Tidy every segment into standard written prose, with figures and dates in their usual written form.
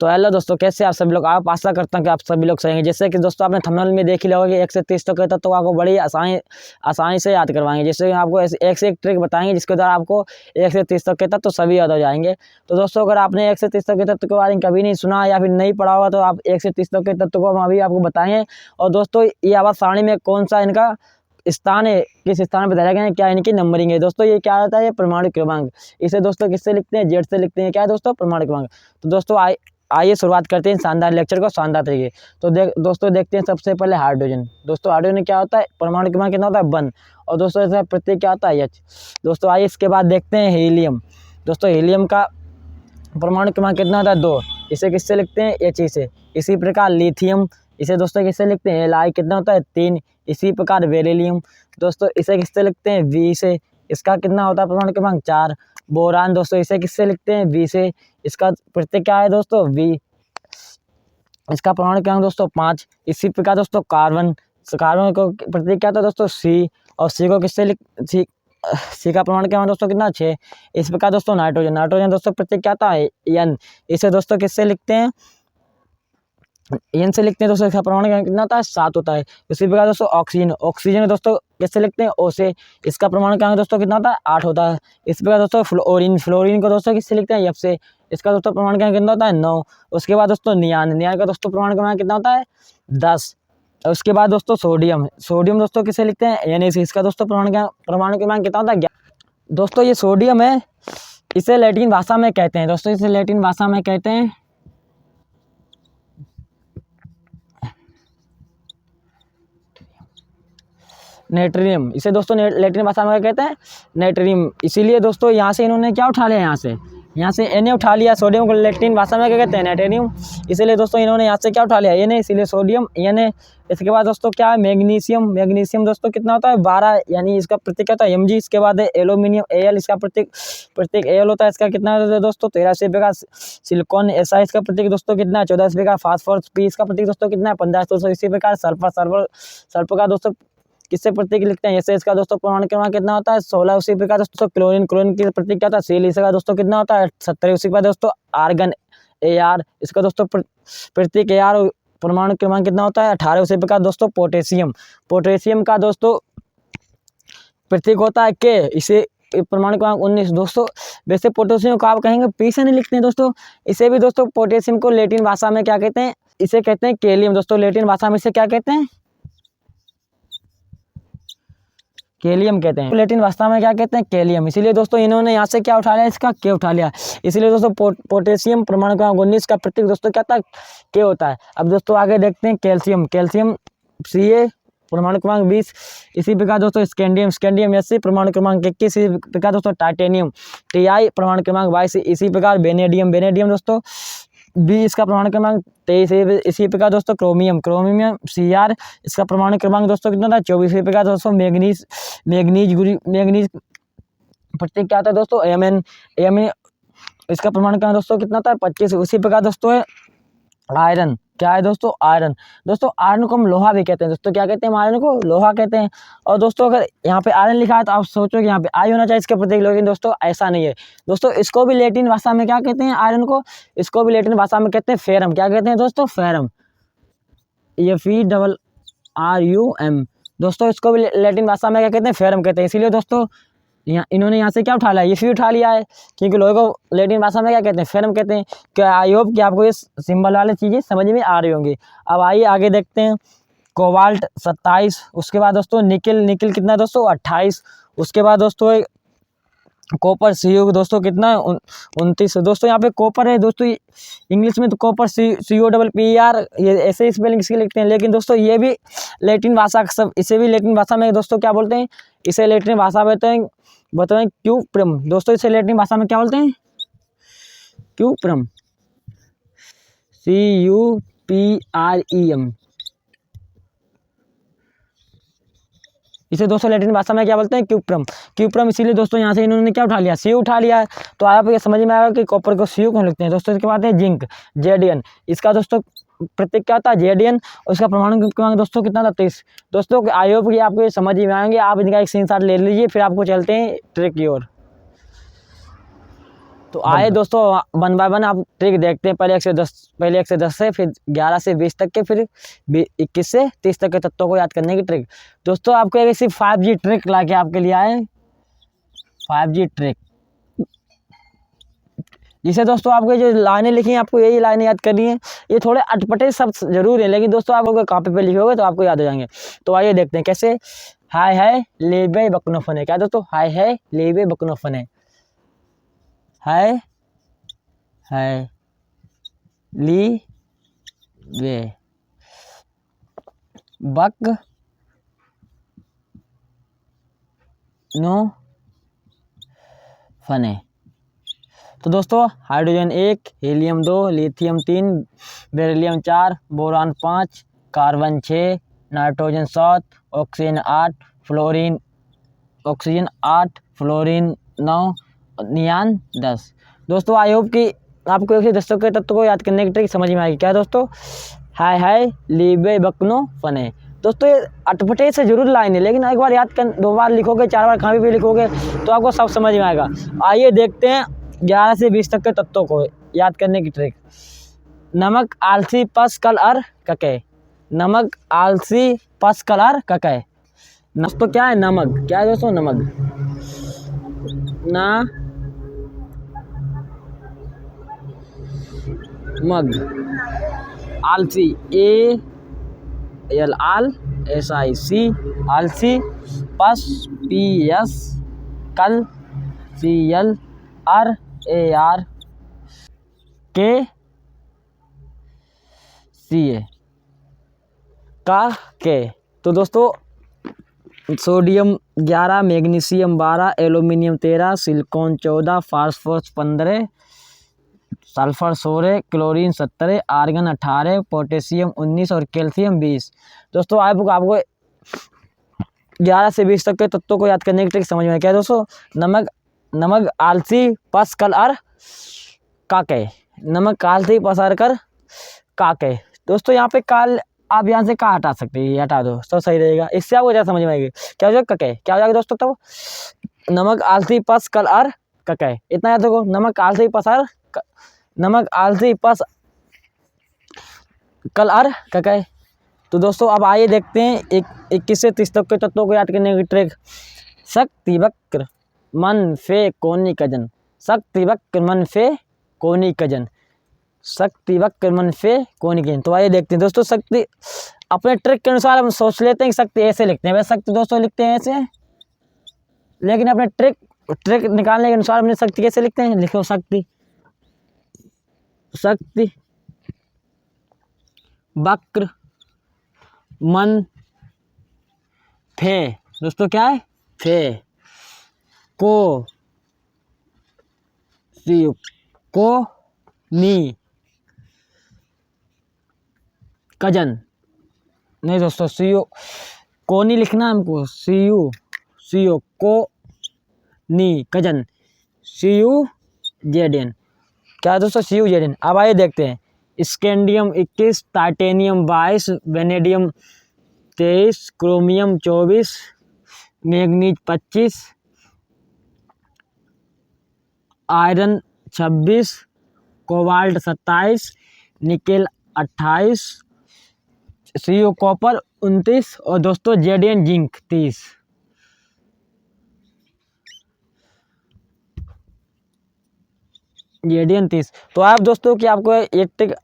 तो हेलो दोस्तों, कैसे आप सभी लोग। आप आशा करता हूँ कि आप सभी लोग सही हैं। जैसे कि दोस्तों आपने थंबनेल में देख ही लिया होगा कि 1 से 30 तक के तत्व आपको बड़ी आसानी से याद करवाएंगे। जैसे आपको एक से एक ट्रिक बताएंगे जिसके द्वारा आपको 1 से 30 तक के तत्व सभी याद हो जाएंगे। तो दोस्तों अगर आपने 1 से 30 तक के तत्व के बारे में कभी नहीं सुना या फिर नहीं पढ़ा होगा तो आप 1 से 30 तक के तत्व को हम अभी आपको बताएंगे। और दोस्तों ये आवाज सारणी में कौन सा इनका स्थान है, किस स्थान पर बताया गया है, क्या इनकी नंबरिंग है। दोस्तों ये क्या होता है, ये परमाणु क्रमांक। इसे दोस्तों किससे लिखते हैं, जेड से लिखते हैं। क्या है दोस्तों, परमाणु क्रमांक। तो दोस्तों आइए शुरुआत करते हैं शानदार लेक्चर को शानदार तरीके। तो दोस्तों देखते हैं सबसे पहले हाइड्रोजन। दोस्तों हाइड्रोजन क्या होता है, परमाणु क्रमांक कितना होता है, 1। और दोस्तों इसका प्रतीक क्या होता है, H। दोस्तों आइए इसके बाद देखते हैं हीलियम। दोस्तों हीलियम का परमाणु क्रमांक कितना होता है, 2। इसे किससे लिखते हैं, He से। इसी प्रकार लिथियम, इसे दोस्तों किससे लिखते हैं, Li। कितना होता है, 3। इसी प्रकार बेरिलियम, दोस्तों इसे किससे लिखते हैं, V से। इसका कितना होता है परमाणु क्रमांक, 4। बोरान, दोस्तों इसे किससे लिखते हैं, V से। इसका प्रतीक क्या है दोस्तों, V। इसका परमाणु क्रमांक दोस्तों 5। इसी प्रकार दोस्तों कार्बन को प्रतीक क्या था दोस्तों, C। और C को किससे C का परमाणु क्रमांक दोस्तों कितना, 6। इस प्रकार दोस्तों नाइट्रोजन दोस्तों प्रतीक क्या था, N। इसे दोस्तों किससे लिखते हैं, N से लिखते हैं। दोस्तों इसका परमाणु क्रमांक कितना होता है, 7 होता है। इसी प्रकार दोस्तों ऑक्सीजन दोस्तों किससे लिखते हैं, O से। इसका परमाणु क्रमांक दोस्तों कितना होता है, 8 होता है। इस प्रकार दोस्तों फ्लोरीन को दोस्तों किससे लिखते हैं, F से। इसका दोस्तों परमाणु क्रमांक कितना होता है, 9। उसके बाद दोस्तों नियान का दोस्तों परमाणु क्रमांक कितना होता है, 10। उसके बाद दोस्तों सोडियम दोस्तों किससे लिखते हैं, Na से। इसका दोस्तों परमाणु क्रमांक कितना होता है, 11। दोस्तों ये सोडियम है, इसे लैटिन भाषा में कहते हैं दोस्तों, इसे लैटिन भाषा में कहते हैं नेट्रियम। इसे दोस्तों लैटिन भाषा में कहते हैं नेट्रियम। इसीलिए दोस्तों यहाँ से इन्होंने क्या उठा लिया, यहाँ से Na उठा लिया। सोडियम को लैटिन भाषा में क्या कहते हैं, नेट्रियम। इसीलिए दोस्तों इन्होंने यहाँ से क्या उठा लिया, Na। इसीलिए सोडियम Na। इसके बाद दोस्तों क्या है, मैग्नीशियम दोस्तों कितना होता है, 12। यानी इसका प्रतीक क्या होता है, Mg। इसके बाद है एल्यूमिनियम Al। इसका प्रतीक Al होता है। इसका कितना होता है दोस्तों, 13 से का सिलिकॉन Si। इसका प्रतीक दोस्तों कितना है, 14 से का फास्फोरस P। इसका प्रतीक दोस्तों कितना है, 15। दोस्तों इसी प्रकार सल्फर का दोस्तों किससे प्रतीक लिखते हैं, जैसे इसका दोस्तों परमाणु क्रमांक कितना होता है, 16। उसी प्रकार दोस्तों क्लोरीन की प्रतीक क्या होता है, Cl। इसका दोस्तों कितना होता है, 17। उसी के बाद दोस्तों आर्गन Ar। इसका दोस्तों प्रतीक Ar। परमाणु क्रमांक कितना होता है, 18। उसी प्रकार दोस्तों पोटेशियम का दोस्तों प्रतीक होता है K। इसे परमाणु क्रमांक 19। दोस्तों वैसे पोटेशियम को आप कहेंगे P से नहीं लिखते हैं दोस्तों। इसे भी दोस्तों पोटेशियम को लैटिन भाषा में क्या कहते हैं, इसे कहते हैं कैलियम। दोस्तों लैटिन भाषा में इसे क्या कहते हैं, कैलियम कहते हैं। लैटिन भाषा में क्या कहते हैं, कैलियम। इसीलिए दोस्तों इन्होंने यहाँ से क्या उठा लिया, इसका K उठा लिया। इसीलिए दोस्तों पोटेशियम परमाणु क्रमांक 19 का प्रतीक दोस्तों क्या था, K होता है। अब दोस्तों आगे देखते हैं कैल्शियम Ca परमाणु क्रमांक 20। इसी प्रकार दोस्तों स्कैंडियम Sc परमाणु क्रमांक 21। इसी प्रकार दोस्तों टाइटेनियम Ti परमाणु क्रमांक 22। इसी प्रकार वेनेडियम दोस्तों B। इसका परमाणु क्रमांक 23। इसी प्रकार दोस्तों क्रोमियम Cr। इसका परमाणु क्रमांक दोस्तों कितना था, 24। इसी प्रकार दोस्तों मैग्नीज प्रतीक क्या होता है दोस्तों, Mn। इसका परमाणु क्रमांक दोस्तों कितना था, 25। उसी प्रकार दोस्तों है आयरन। क्या है दोस्तों, आयरन। दोस्तों आयरन को हम लोहा भी कहते हैं दोस्तों। क्या कहते हैं, आयरन को लोहा कहते हैं। और दोस्तों अगर यहाँ पे आयरन लिखा है तो आप सोचो कि यहाँ पे आई होना चाहिए इसके प्रतीक, लेकिन दोस्तों ऐसा नहीं है। दोस्तों इसको भी लैटिन भाषा में क्या कहते हैं, आयरन को, इसको भी लैटिन भाषा में कहते हैं फेरम। क्या कहते हैं दोस्तों, फेरम, Ferum। दोस्तों इसको भी लैटिन भाषा में क्या कहते हैं, फेरम कहते हैं। इसीलिए दोस्तों इन्होंने यहाँ से क्या उठा लिया, ये उठा लिया है, क्योंकि लोहे को लैटिन भाषा में क्या कहते हैं, फेरम कहते हैं। क्या आई होप कि आपको ये सिंबल वाली चीज़ें समझ में आ रही होंगी। अब आइए आगे देखते हैं। कोबाल्ट 27। उसके बाद दोस्तों निकिल कितना है दोस्तों, 28। उसके बाद दोस्तों कॉपर Cu दोस्तों कितना है, 29। दोस्तों यहाँ पे कॉपर है दोस्तों, इंग्लिश में तो कॉपर COPPER ये ऐसे ही स्पेलिंग इसकी लिखते हैं। लेकिन दोस्तों ये भी लैटिन भाषा सब, इसे भी लैटिन भाषा में दोस्तों क्या बोलते हैं, इसे लैटिन भाषा में बताएं क्यूप्रम। दोस्तों इसे लैटिन भाषा में क्या बोलते हैं, क्यूप्रम CUPREM। इसे दोस्तों लैटिन भाषा में क्या बोलते हैं, क्यूप्रम। इसीलिए दोस्तों यहाँ से इन्होंने क्या उठा लिया, Cu उठा लिया है। तो आप ये समझ में आएगा कि कॉपर को Cu क्यों लिखते हैं दोस्तों। इसके बाद है जिंक Zn। इसका दोस्तों प्रतीक क्या होता है, Zn। उसका परमाणु क्रमांक दोस्तों कितना था, 23। दोस्तों आई होप कि आपको ये समझ में आएंगे। आप इनका एक स्क्रीनशॉट ले लीजिए, फिर आपको चलते हैं ट्रिक की ओर। तो आए दोस्तों वन बाय वन आप ट्रिक देखते हैं। पहले 110 से, फिर 11 से 20 तक के, फिर 21 से 30 तक के तत्वों को याद करने की ट्रिक। दोस्तों आपको एक ऐसी 5G ट्रिक ला के आपके लिए आए, 5G ट्रिक, जिसे दोस्तों आपको जो लाइनें लिखी हैं आपको यही लाइनें याद करनी है। ये थोड़े अटपटे शब्द जरूर है, लेकिन दोस्तों आप अगर कॉपी पे लिखोगे तो आपको याद हो जाएंगे। तो आइए देखते हैं कैसे। हाय हाय लेबे बकनो फने, क्या दोस्तों, हाय हाय लेबे बकनो फने, हाय हाय ली वे बक नो फने। तो दोस्तों hydrogen 1, helium 2, lithium 3, beryllium 4, boron 5, carbon 6, nitrogen 7, oxygen 8, oxygen 8, fluorine 9, नियान 10। दोस्तों आई होप कि आपको 110 के तत्व को याद करने की ट्रिक समझ में आएगी। क्या दोस्तों, हाय हाय लीबे बकनो फने। दोस्तों ये अटपटे से जरूर लाइन है, लेकिन एक बार याद कर, 2 बार लिखोगे, 4 बार कॉपी पे लिखोगे तो आपको सब समझ में आएगा। आइए देखते हैं 11 से 20 तक के तत्वों को याद करने की ट्रिक। नमक आलसी पस कल अर कके, नमक आलसी पस कल अर कके। दोस्तों क्या है नमक, क्या है दोस्तों नमक, ना मग, आलसी A L all S I सी, आलसी, पस पी एस, कल C L R A R K C A का के। तो दोस्तों sodium 11, magnesium 12, aluminium 13, silicon 14, phosphorus 15, sulphur 16, chlorine 17, argon 18, potassium 19 और कैल्शियम 20। दोस्तों आपको 11 से 20 तक के तत्वों को याद करने की ट्रिक समझ में क्या है दोस्तों। नमक आलसी पस कल अर काके, नमक आलसी पसार कर काके। दोस्तों यहाँ पे काल आप यहाँ से का हटा सकते हैं, हटा दो तो सही रहेगा, इससे आपको ज़्यादा समझ में आएगी। क्या हो जाएगा कके, क्या हो जाएगा दोस्तों, तब नमक आलसी पस कल अर कके, इतना याद रखो, नमक आलसी पसार, नमक आलसी पस कल अर कके। तो दोस्तों अब आइए देखते हैं 21 से 30 तक के तत्वों को याद करने की ट्रिक। शक्ति वक्र मन फे कोनी कजन, शक्ति वक्र मन फे कोनी कजन, शक्ति वक्र मन फे कोनी कजन। तो आइए देखते हैं दोस्तों, शक्ति अपने ट्रिक के अनुसार हम सोच लेते हैं कि शक्ति ऐसे लिखते हैं, वैसे शक्ति दोस्तों लिखते हैं ऐसे, लेकिन अपने ट्रिक निकालने के अनुसार अपनी शक्ति कैसे लिखते हैं, लिखो शक्ति वक्र मन फे, दोस्तों क्या है फे को सी को नी कजन, नहीं दोस्तों सीयू को नहीं लिखना हमको, सीयू को नी कजन, सीयू जेडन। क्या है दोस्तों, सीयू जेडन। अब आइए देखते हैं, scandium 21, titanium 22, vanadium 23, chromium 24, manganese 25, iron 26, cobalt 27, nickel 28, C U copper 29 और दोस्तों जेडन जिंक 30। जेडन 30। तो आप दोस्तों कि आपको एक ट्रिक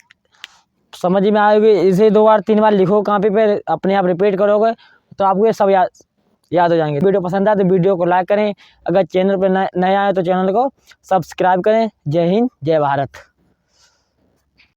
समझ में आएगी, इसे 2 बार 3 बार लिखो कॉपी पे, अपने आप रिपीट करोगे तो आपको ये सब याद हो जाएंगे। वीडियो पसंद आए तो वीडियो को लाइक करें, अगर चैनल पर नए आए तो चैनल को सब्सक्राइब करें। जय हिंद, जय भारत।